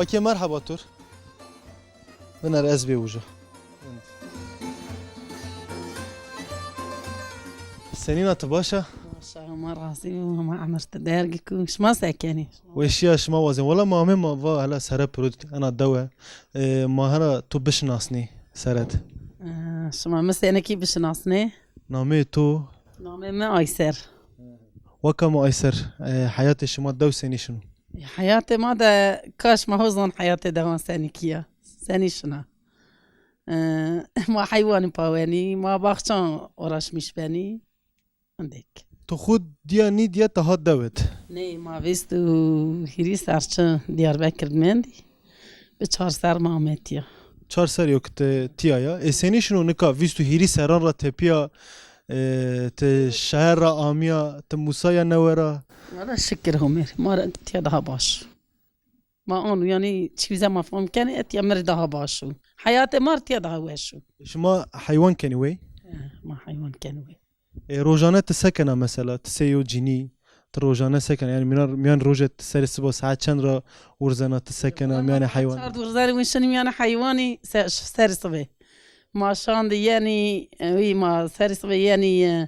اوكي مرحبا تور من الأز بوجه السنين تباشا ما راسي وما عمرت دارجك وش ما ساكني واشياش ما وزن ولا ما مهم ما هلا سرا برود انا الدواء ما هلا تو بش ناسني سرد شما مسنا كي بش ناسني نامي تو نامي ما ايسر وكم ايسر حياتي شما دو سني شنو حياتي ما دا كاش ما هو ظن حياتي دوان سني كيا سني شنا ما حيوان باواني ما باخشان وراش مش باني عندك تو خود دياني ديا تهاد دوت ني ما بيستو هيري سارچ ديار بكر مندي بچار سر مامتيا چهار سر يوكت تيايا سني شنو نكا فيستو هيري سران را تبيا ت شهر را آميا ت موسايا نورا ولا شكر همير ما رأيت يدها باش ما أنا يعني تشوزة ما فهم كان أتي أمر ده باشو حياتي مرت يدها وشو شما حيوان كاني وي ما حيوان كانوا روجانة تسكن مثلا تسيو جيني روجانة سكن يعني ميان روجة تسري الصبح ساعات شنرا ورزانة تسكن ميان حيوان صار ورزاني وين ميان حيواني ساري صبي ما شان دي يعني وي ما ساري صبي يعني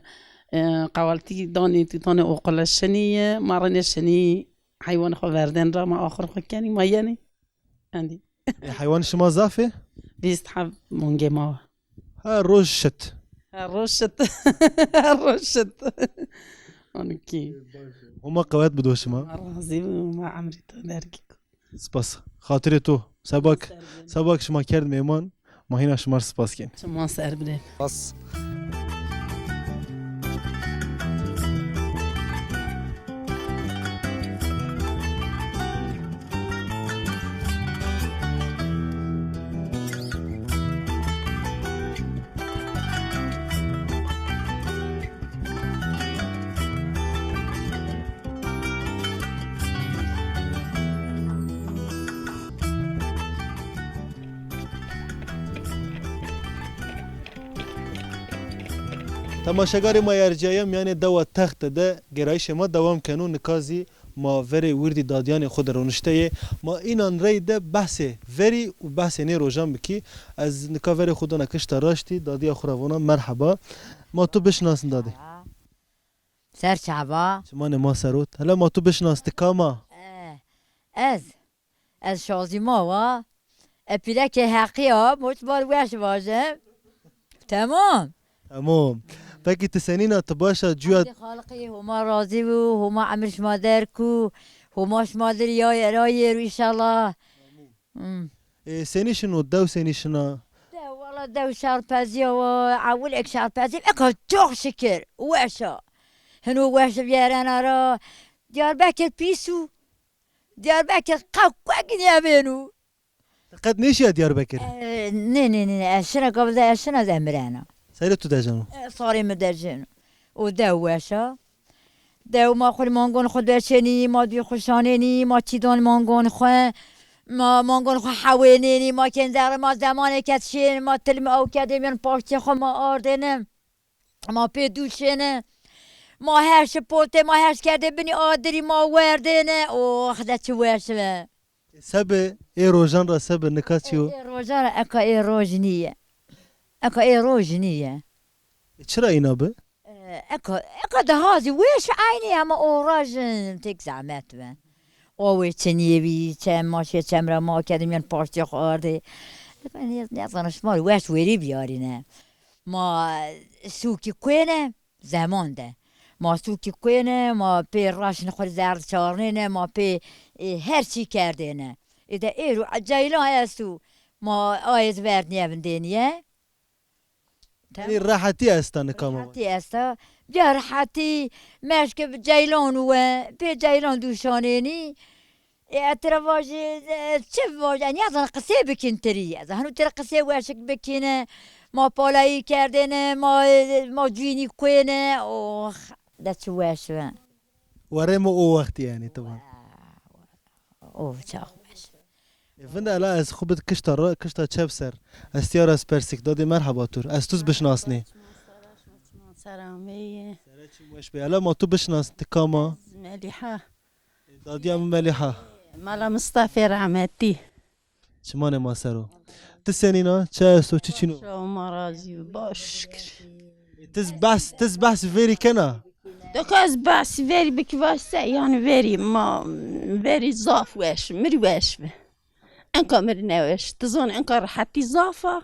قوالتي داني تاني أقل الشنية ما رني الشني حيوان خواردن را ما آخر خكاني ما يعني عندي حيوان شما زافي بيست حب مونجي ما ها روج شت الرشت الرشت أنا كي هما قوات بدو شما رازي ما عمري تداركيك سپاس خاطر تو سباك شما کرد میمان ما هینا شما سپاس کن شما سر بده بس تماشاگری ما یرجایم یعنی دو تخت ده گرایش ما دوام کنون نکازی ما وری وردی دادیان خود رونشته ما اینان ری ده بحث وری و بحث نی روزان بکی از نکا وری خود نکشت راشتی دادی خورونا مرحبا ما تو بشناسن دادی سر شعبا شما ما سروت هلا ما تو بشناست کاما از شازی ما و اپیده که حقی ها مطبال وش باشه تمام فكي تسنينا تباشا جوات خالقي هما راضي وهما عمرش مادر كو هماش مادر يا راير ان شاء الله سني شنو داو سني شنو والله داو شهر بازي وعول اك شهر بازي اكو توخ شكر واشا هنو واش بيارانا را ديار باكر بيسو ديار باكر قوقاق يابينو قد نيش يا ديار بكر ني اشنا قبل ده اشنا زمرانا سيرتو داجانو صاري مدرجن ودواشا دو ما خود مانگون خود برچنی ما دوی خوشانینی ما چیدان مانگون خو ما مانگون خو حوینینی ما کنزر ما زمان کتشین ما تلم او کدیمین پاکتی خو ما آردنم ما پیدوشنه ما هرش پوته ما هرش کرده بنی آدری ما وردنه او خدا چه ورشه سبه ای روزان را سبه نکاتیو ای روزان اکا ای روزنیه اكا اي روجنية چرا اینا به؟ اكا دهازي ويش عيني اما اوراجن تك زعمت بن اوي تنيبي تم ماشي تمرا ما كدم ين بارتي خارده نظن شمال ويش ويري بيارينه ما سوكي كوينه زمان ده ما سوكي كوينه ما بي راش نخور زرد چارنينه ما بي هرچي كردينه اذا ايرو جايلان هستو ما آيز ورد نيبن دينيه یعنی راحتی استان کامو راحتی استا بیا راحتی مشک جیلان و پی جیلان دوشانینی ترى واجد يعني هذا قصي بكين تري هذا هنو ترى قصي واشك بكين ما بالاي كردنا ما جيني كوينه او ده شو واش ورمو او وقت يعني طبعا او چاخ فنده لا از خوبت کشتا چپسر استیار از پرسیک دادی مرحبا تور از توز بشناسنی سلامي سرچی موش بی الا ما تو بشناس تکاما مليحة دادیم ملیحه مالا مصطفى رحمتي چمانه ما سرو تسنینا چه استو چی چینو شو مرازي باشكر تز بحث فيري كنا دوكاز بس فيري بكواس يعني فيري ما فيري زاف واش مري واش انكا مرنا واش تظن انكا راحتي زافة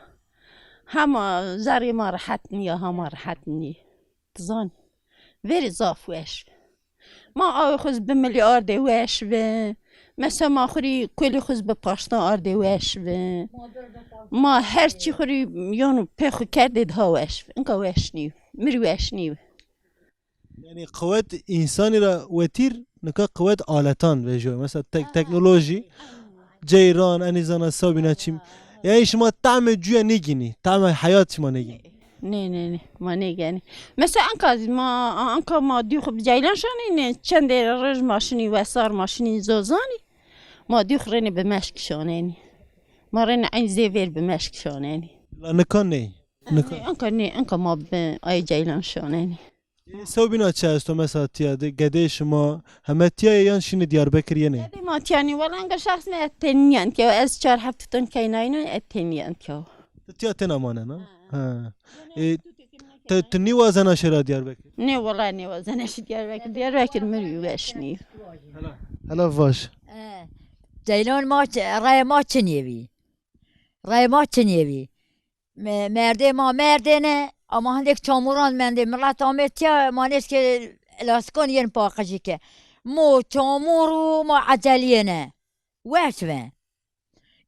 هما زاري ما راحتني هما راحتني تظن فيري زاف واش ما اخذ بمليار دي واش مثلا ما خوري كل خذ بپاشتان آرده واش ما هر چی خوری یانو پخو کرده ده واش انکا واش نیو مری واش نیو يعني قوات انساني را وتير نكا قوات آلتان بيجوا مثلا تكنولوجي جيران انيزانا سابينا چيم يعني شما طعم جويا نيجيني طعم حياة شما نيجيني نه ما نگنی مثلا انکا ما دیوخ بجایلان شانی چند رج ماشینی وسار ماشینی زوزانی ما دیوخ رنی به مشک شانینی ما رنی این زیور به مشک شانینی لا نكان ني انکا ما به ای جایلان شانینی سابينا چه است مثلا تيا گده شما همه تيا يان شين ديار بكر يني گده ما تیانی ولی انکا شخص نه اتنیان که از 4 هفته تون که ناینو اتنیان که تيا تنامانه نا ها تني وازنا شرا ديار بكر نه والله نه وزنش دیار بکر مری واش نیو هلا فاش جیلان ما رای ما چنیوی رای ما چنیوی مرده ما مردنه اما هندک چاموران منده ملت آمدتیا ما نیست که لاسکان ین پاقشی که مو چامورو ما عجلیه نه وش وین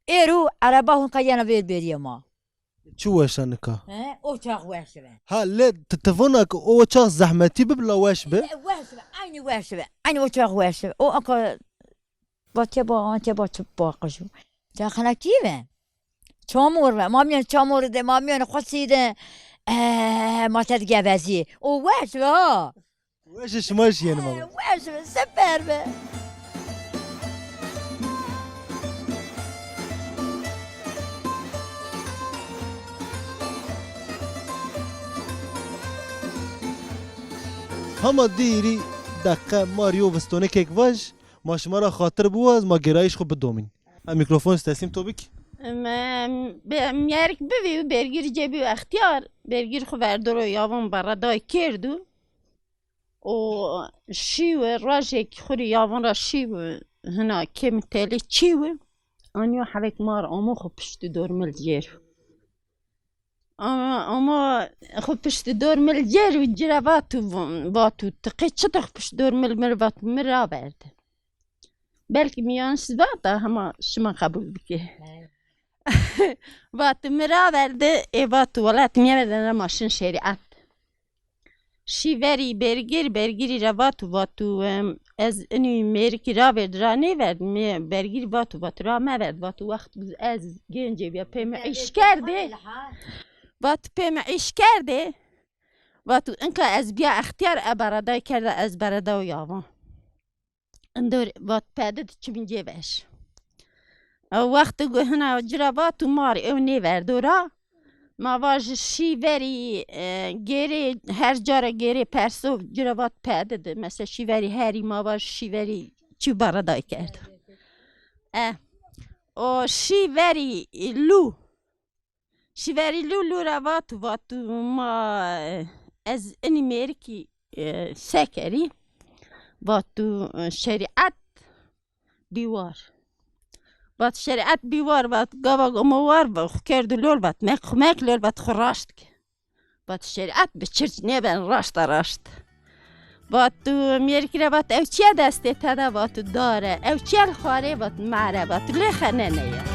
ایرو عربا هون که ینا ویر بیری ما شو واش نكا او چاق وش وین ها لا تتفونك او چاق زحمتي ببلا واش به وش وین عینی وش وین عینی او چاق وش وین او اکا با چه باقشو چاقنا کی وین چامور وین ما میان چامور ده ما میان خواستیده ما تدگه وزی او وش ها واش شماش يعني ماما وش سپر به هما ديري دقه ماريو وستونه كيك واش ما شما را خاطر بواز ما گرایش خو بدومین الميكروفون تسلیم تو بك میارک ببی برگیر جبی و اختیار برگیر خو وردرو یاوان برادای کردو و شیو راجک خوری یاوان را شیو هنا کم تلی چیو آنیو حوک مار آمو خو پشت دور مل جیر اما خو پشت دور مل جیر و جرا واتو تقی چطخ پشت دور مل واتو مرا برده بلکه میان سواتا هما شما قبول بکه واتو مرا برده ای واتو ولات میاردن ماشین شریعت شی وری برگیری را واتو از اینی میرکی را برد را نیورد برگیری واتو را مورد واتو وقت از گنجه بیا پیم عیش کرده واتو پیم عیش کرده واتو انکا از بیا اختیار برادای کرده از برادای یاوان اندور وات پیدا چه بینجه بش وقت گو هنا جرابات و مار او نیوردورا ما واج شی وری گیری هر جارا گیری پرسو جرابات پیدا ده مثلا شی وری هری ما واج شی وری چی برادای کرد و شی وری لو روات ما از اینی میرکی سکری واتو شریعت بیوار وات شریعت بیوار وات گاوا اموار و کرد لول وات مک لول وات خراشت وات شریعت بچرچ نبن راشت واتو میرکی را وات او چه دسته تدا واتو داره او چه خواره وات معره وات لخنه نه